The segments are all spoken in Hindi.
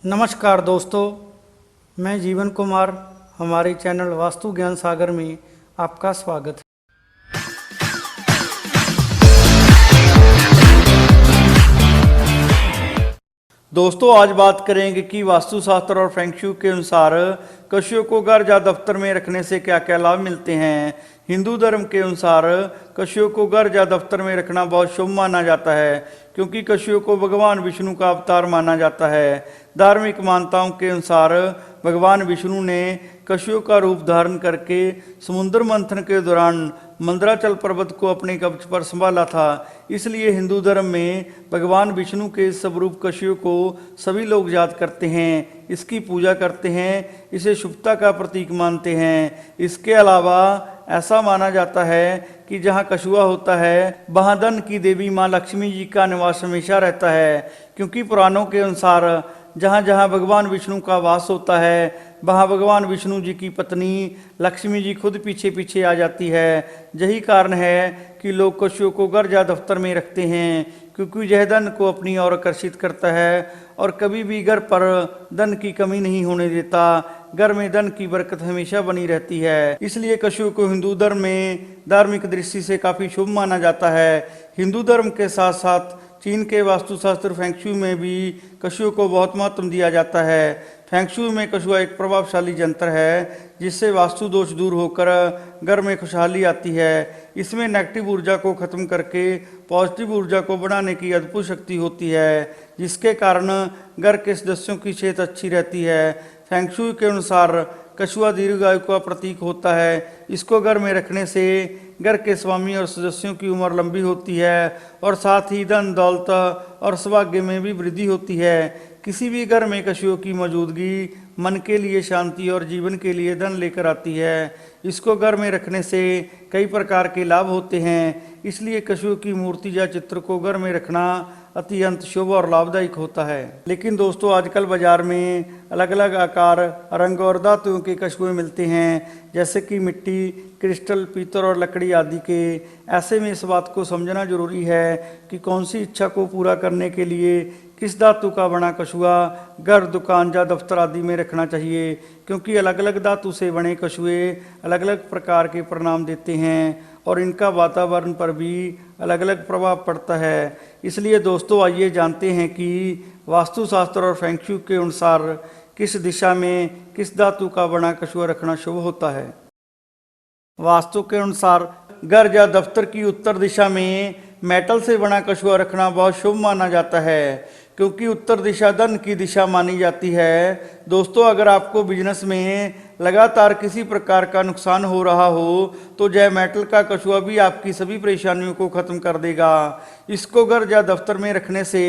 नमस्कार दोस्तों, मैं जीवन कुमार। हमारे चैनल वास्तु ज्ञान सागर में आपका स्वागत है। दोस्तों, आज बात करेंगे कि वास्तुशास्त्र और फेंग शूई के अनुसार कशियों को घर या दफ्तर में रखने से क्या क्या लाभ मिलते हैं। हिंदू धर्म के अनुसार कशियों को घर या दफ्तर में रखना बहुत शुभ माना जाता है, क्योंकि कशियों को भगवान विष्णु का अवतार माना जाता है। धार्मिक मान्यताओं के अनुसार भगवान विष्णु ने कशियों का रूप धारण करके समुद्र मंथन के दौरान मंदराचल पर्वत को अपने कब्ज पर संभाला था। इसलिए हिंदू धर्म में भगवान विष्णु के स्वरूप कशियों को सभी लोग याद करते हैं, इसकी पूजा करते हैं, इसे शुभता का प्रतीक मानते हैं। इसके अलावा ऐसा माना जाता है कि जहाँ कछुआ होता है वहाँ धन की देवी माँ लक्ष्मी जी का निवास हमेशा रहता है, क्योंकि पुराणों के अनुसार जहाँ जहाँ भगवान विष्णु का वास होता है वहाँ भगवान विष्णु जी की पत्नी लक्ष्मी जी खुद पीछे पीछे आ जाती है। यही कारण है कि लोग कछुओं को घर या दफ्तर में रखते हैं, क्योंकि यह धन को अपनी ओर आकर्षित करता है और कभी भी घर पर धन की कमी नहीं होने देता। घर में धन की बरकत हमेशा बनी रहती है। इसलिए कछुओं को हिंदू धर्म में धार्मिक दृष्टि से काफी शुभ माना जाता है। हिंदू धर्म के साथ साथ चीन के वास्तुशास्त्र फेंग शूई में भी कछुओं को बहुत महत्व दिया जाता है। फेंग शूई में कछुआ एक प्रभावशाली यंत्र है, जिससे वास्तु दोष दूर होकर घर में खुशहाली आती है। इसमें नेगेटिव ऊर्जा को खत्म करके पॉजिटिव ऊर्जा को बढ़ाने की अद्भुत शक्ति होती है, जिसके कारण घर के सदस्यों की सेहत अच्छी रहती है। फेंग शूई के अनुसार कछुआ दीर्घायु का प्रतीक होता है। इसको घर में रखने से घर के स्वामी और सदस्यों की उम्र लंबी होती है और साथ ही धन दौलत और सौभाग्य में भी वृद्धि होती है। किसी भी घर में कछुओं की मौजूदगी मन के लिए शांति और जीवन के लिए धन लेकर आती है। इसको घर में रखने से कई प्रकार के लाभ होते हैं, इसलिए कछुओं की मूर्ति या चित्र को घर में रखना अत्यंत शुभ और लाभदायक होता है। लेकिन दोस्तों, आजकल बाजार में अलग अलग आकार, रंग और धातुओं के कछुए मिलते हैं, जैसे कि मिट्टी, क्रिस्टल, पीतल और लकड़ी आदि के। ऐसे में इस बात को समझना जरूरी है कि कौन सी इच्छा को पूरा करने के लिए किस धातु का बना कछुआ घर, दुकान या दफ्तर आदि में रखना चाहिए, क्योंकि अलग अलग धातु से बने कछुए अलग अलग प्रकार के परिणाम देते हैं और इनका वातावरण पर भी अलग अलग प्रभाव पड़ता है। इसलिए दोस्तों, आइए जानते हैं कि वास्तुशास्त्र और फेंग शूई के अनुसार किस दिशा में किस धातु का बना कछुआ रखना शुभ होता है। वास्तु के अनुसार घर या दफ्तर की उत्तर दिशा में मेटल से बना कछुआ रखना बहुत शुभ माना जाता है, क्योंकि उत्तर दिशा धन की दिशा मानी जाती है। दोस्तों, अगर आपको बिजनेस में लगातार किसी प्रकार का नुकसान हो रहा हो तो यह मेटल का कछुआ भी आपकी सभी परेशानियों को खत्म कर देगा। इसको घर या दफ्तर में रखने से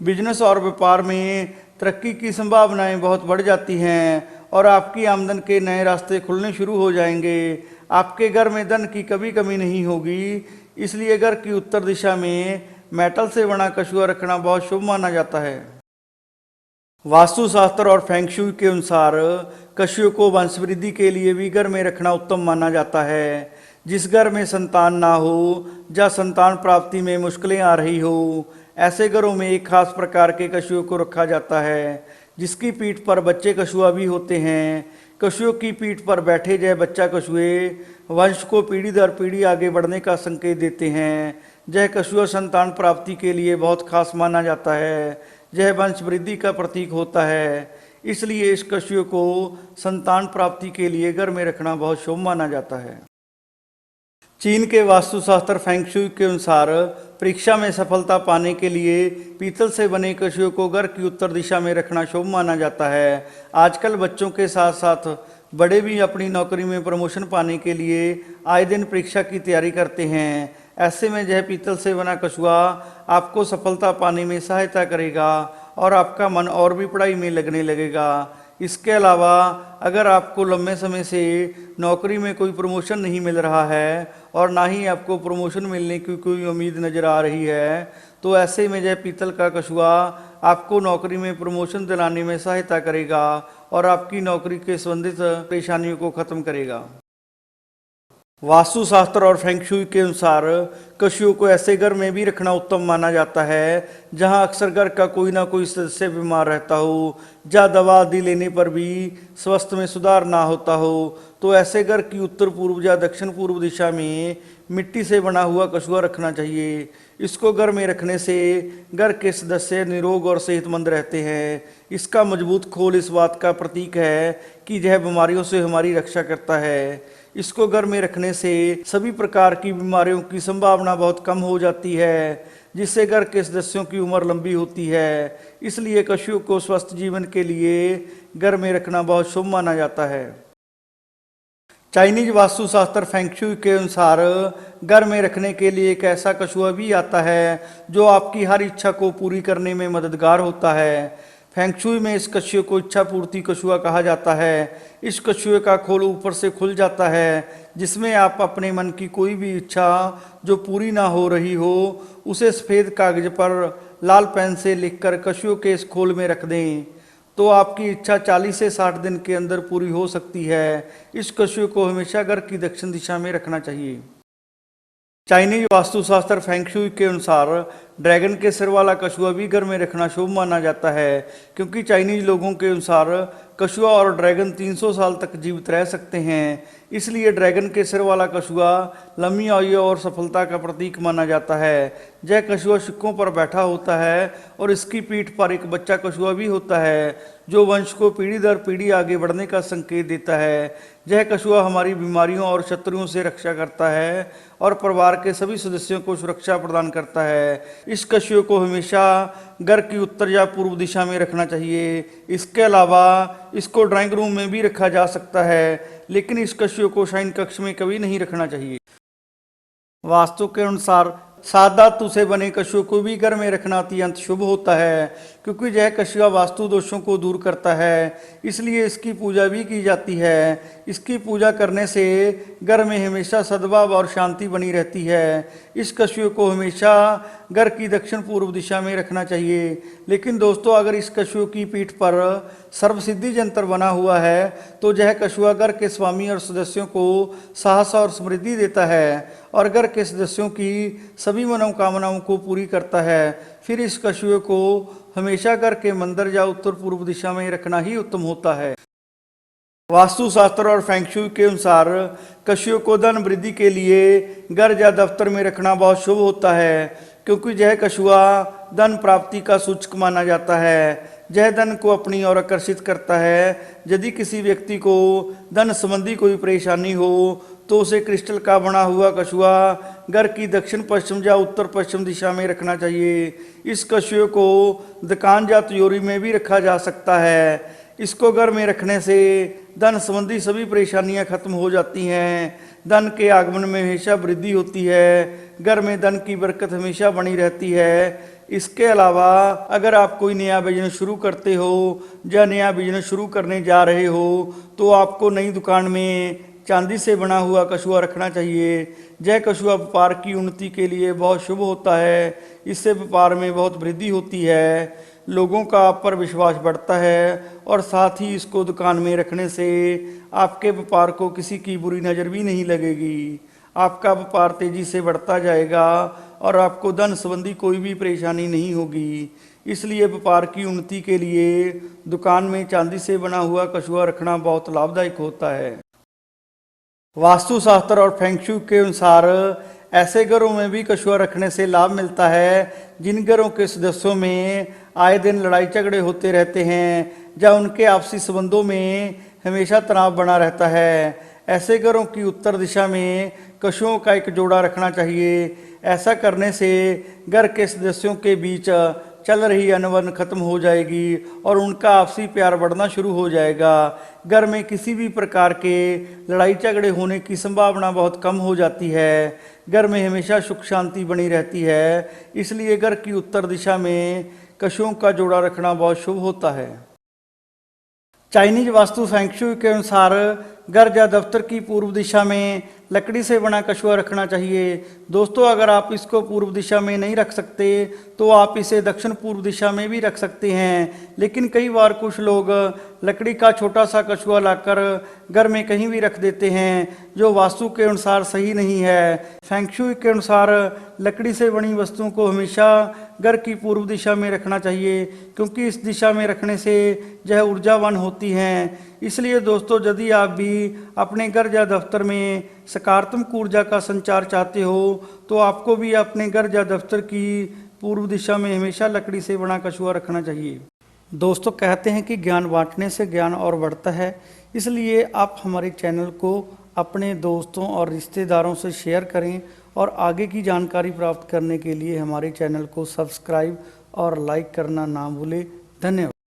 बिजनेस और व्यापार में तरक्की की संभावनाएं बहुत बढ़ जाती हैं और आपकी आमदन के नए रास्ते खुलने शुरू हो जाएंगे। आपके घर में धन की कभी कमी नहीं होगी। इसलिए घर की उत्तर दिशा में मेटल से बना कछुआ रखना बहुत शुभ माना जाता है। वास्तुशास्त्र और फेंग शूई के अनुसार कछुओं को वंशवृद्धि के लिए भी घर में रखना उत्तम माना जाता है। जिस घर में संतान ना हो या संतान प्राप्ति में मुश्किलें आ रही हो, ऐसे घरों में एक खास प्रकार के कछुओं को रखा जाता है, जिसकी पीठ पर बच्चे कछुआ भी होते हैं। कछुओं की पीठ पर बैठे यह बच्चा कछुए वंश को पीढ़ी दर पीढ़ी आगे बढ़ने का संकेत देते हैं। यह कछुआ संतान प्राप्ति के लिए बहुत खास माना जाता है। यह वंश वृद्धि का प्रतीक होता है, इसलिए इस कछुए को संतान प्राप्ति के लिए घर में रखना बहुत शुभ माना जाता है। चीन के वास्तुशास्त्र फेंग शूई के अनुसार परीक्षा में सफलता पाने के लिए पीतल से बने कछुओं को घर की उत्तर दिशा में रखना शुभ माना जाता है। आजकल बच्चों के साथ साथ बड़े भी अपनी नौकरी में प्रमोशन पाने के लिए आए दिन परीक्षा की तैयारी करते हैं। ऐसे में यह पीतल से बना कछुआ आपको सफलता पाने में सहायता करेगा और आपका मन और भी पढ़ाई में लगने लगेगा। इसके अलावा अगर आपको लंबे समय से नौकरी में कोई प्रमोशन नहीं मिल रहा है और ना ही आपको प्रमोशन मिलने की कोई उम्मीद नज़र आ रही है, तो ऐसे में यह पीतल का कछुआ आपको नौकरी में प्रमोशन दिलाने में सहायता करेगा और आपकी नौकरी के संबंधित परेशानियों को खत्म करेगा। वास्तु शास्त्र और फेंग शुई के अनुसार कछुओं को ऐसे घर में भी रखना उत्तम माना जाता है जहां अक्सर घर का कोई ना कोई सदस्य बीमार रहता हो, या दवा आदि लेने पर भी स्वास्थ्य में सुधार ना होता हो। तो ऐसे घर की उत्तर पूर्व या दक्षिण पूर्व दिशा में मिट्टी से बना हुआ कछुआ रखना चाहिए। इसको घर में रखने से घर के सदस्य निरोग और सेहतमंद रहते हैं। इसका मजबूत खोल इस बात का प्रतीक है कि यह बीमारियों से हमारी रक्षा करता है। इसको घर में रखने से सभी प्रकार की बीमारियों की संभावना बहुत कम हो जाती है, जिससे घर के सदस्यों की उम्र लंबी होती है। इसलिए कछुओं को स्वस्थ जीवन के लिए घर में रखना बहुत शुभ माना जाता है। चाइनीज वास्तुशास्त्र फेंग शुई के अनुसार घर में रखने के लिए एक ऐसा कछुआ भी आता है जो आपकी हर इच्छा को पूरी करने में मददगार होता है। फेंग शुई में इस कछुए को इच्छा पूर्ति कछुआ कहा जाता है। इस कछुए का खोल ऊपर से खुल जाता है, जिसमें आप अपने मन की कोई भी इच्छा जो पूरी ना हो रही हो उसे सफ़ेद कागज पर लाल पेन से लिखकर कछुए के इस खोल में रख दें, तो आपकी इच्छा 40 से 60 दिन के अंदर पूरी हो सकती है। इस कछुए को हमेशा घर की दक्षिण दिशा में रखना चाहिए। चाइनीज वास्तुशास्त्र फेंग शुई के अनुसार ड्रैगन के सिर वाला कछुआ भी घर में रखना शुभ माना जाता है, क्योंकि चाइनीज लोगों के अनुसार कछुआ और ड्रैगन 300 साल तक जीवित रह सकते हैं। इसलिए ड्रैगन के सिर वाला कछुआ लंबी आयु और सफलता का प्रतीक माना जाता है। यह कछुआ सिक्कों पर बैठा होता है और इसकी पीठ पर एक बच्चा कछुआ भी होता है, जो वंश को पीढ़ी दर पीढ़ी आगे बढ़ने का संकेत देता है। यह कछुआ हमारी बीमारियों और शत्रुओं से रक्षा करता है और परिवार के सभी सदस्यों को सुरक्षा प्रदान करता है। इस कछुए को हमेशा घर की उत्तर या पूर्व दिशा में रखना चाहिए। इसके अलावा इसको ड्राइंग रूम में भी रखा जा सकता है, लेकिन इस कछुए को शयन कक्ष में कभी नहीं रखना चाहिए। वास्तु के अनुसार सात धातु से बने कछुए को भी घर में रखना अत्यंत शुभ होता है, क्योंकि यह कछुआ वास्तु दोषों को दूर करता है। इसलिए इसकी पूजा भी की जाती है। इसकी पूजा करने से घर में हमेशा सद्भाव और शांति बनी रहती है। इस कछुए को हमेशा घर की दक्षिण पूर्व दिशा में रखना चाहिए। लेकिन दोस्तों, अगर इस कछुए की पीठ पर सर्वसिद्धि यंत्र बना हुआ है तो यह कछुआ घर के स्वामी और सदस्यों को साहस और समृद्धि देता है और घर के सदस्यों की सभी मनोकामनाओं को पूरी करता है। फिर इस कछुए को हमेशा घर के मंदिर या उत्तर पूर्व दिशा में रखना ही उत्तम होता है। वास्तुशास्त्र और फेंग शुई के अनुसार कछुए को धन वृद्धि के लिए घर या दफ्तर में रखना बहुत शुभ होता है, क्योंकि यह कछुआ धन प्राप्ति का सूचक माना जाता है। यह धन को अपनी ओर आकर्षित करता है। यदि किसी व्यक्ति को धन संबंधी कोई परेशानी हो तो उसे क्रिस्टल का बना हुआ कछुआ घर की दक्षिण पश्चिम या उत्तर पश्चिम दिशा में रखना चाहिए। इस कछुए को दुकान या तिजोरी में भी रखा जा सकता है। इसको घर में रखने से धन संबंधी सभी परेशानियां खत्म हो जाती हैं। धन के आगमन में हमेशा वृद्धि होती है। घर में धन की बरकत हमेशा बनी रहती है। इसके अलावा अगर आप कोई नया बिजनेस शुरू करते हो या नया बिजनेस शुरू करने जा रहे हो तो आपको नई दुकान में चांदी से बना हुआ कछुआ रखना चाहिए। यह कछुआ व्यापार की उन्नति के लिए बहुत शुभ होता है। इससे व्यापार में बहुत वृद्धि होती है, लोगों का आप पर विश्वास बढ़ता है और साथ ही इसको दुकान में रखने से आपके व्यापार को किसी की बुरी नज़र भी नहीं लगेगी। आपका व्यापार तेजी से बढ़ता जाएगा और आपको धन संबंधी कोई भी परेशानी नहीं होगी। इसलिए व्यापार की उन्नति के लिए दुकान में चांदी से बना हुआ कछुआ रखना बहुत लाभदायक होता है। वास्तुशास्त्र और फेंग शुई के अनुसार ऐसे घरों में भी कछुआ रखने से लाभ मिलता है जिन घरों के सदस्यों में आए दिन लड़ाई झगड़े होते रहते हैं या उनके आपसी संबंधों में हमेशा तनाव बना रहता है। ऐसे घरों की उत्तर दिशा में कछुओं का एक जोड़ा रखना चाहिए। ऐसा करने से घर के सदस्यों के बीच चल रही अनबन खत्म हो जाएगी और उनका आपसी प्यार बढ़ना शुरू हो जाएगा। घर में किसी भी प्रकार के लड़ाई झगड़े होने की संभावना बहुत कम हो जाती है। घर में हमेशा सुख शांति बनी रहती है। इसलिए घर की उत्तर दिशा में कछुओं का जोड़ा रखना बहुत शुभ होता है। चाइनीज वास्तु फेंग शुई के अनुसार घर या दफ्तर की पूर्व दिशा में लकड़ी से बना कछुआ रखना चाहिए। दोस्तों अगर आप इसको पूर्व दिशा में नहीं रख सकते तो आप इसे दक्षिण पूर्व दिशा में भी रख सकते हैं। लेकिन कई बार कुछ लोग लकड़ी का छोटा सा कछुआ लाकर घर में कहीं भी रख देते हैं, जो वास्तु के अनुसार सही नहीं है। फेंग शुई के अनुसार लकड़ी से बनी वस्तुओं को हमेशा घर की पूर्व दिशा में रखना चाहिए, क्योंकि इस दिशा में रखने से यह ऊर्जावान होती हैं। इसलिए दोस्तों यदि आप भी अपने घर या दफ्तर में सकारात्मक ऊर्जा का संचार चाहते हो तो आपको भी अपने घर या दफ्तर की पूर्व दिशा में हमेशा लकड़ी से बना कछुआ रखना चाहिए। दोस्तों कहते हैं कि ज्ञान बांटने से ज्ञान और बढ़ता है, इसलिए आप हमारे चैनल को अपने दोस्तों और रिश्तेदारों से शेयर करें और आगे की जानकारी प्राप्त करने के लिए हमारे चैनल को सब्सक्राइब और लाइक करना ना भूलें। धन्यवाद।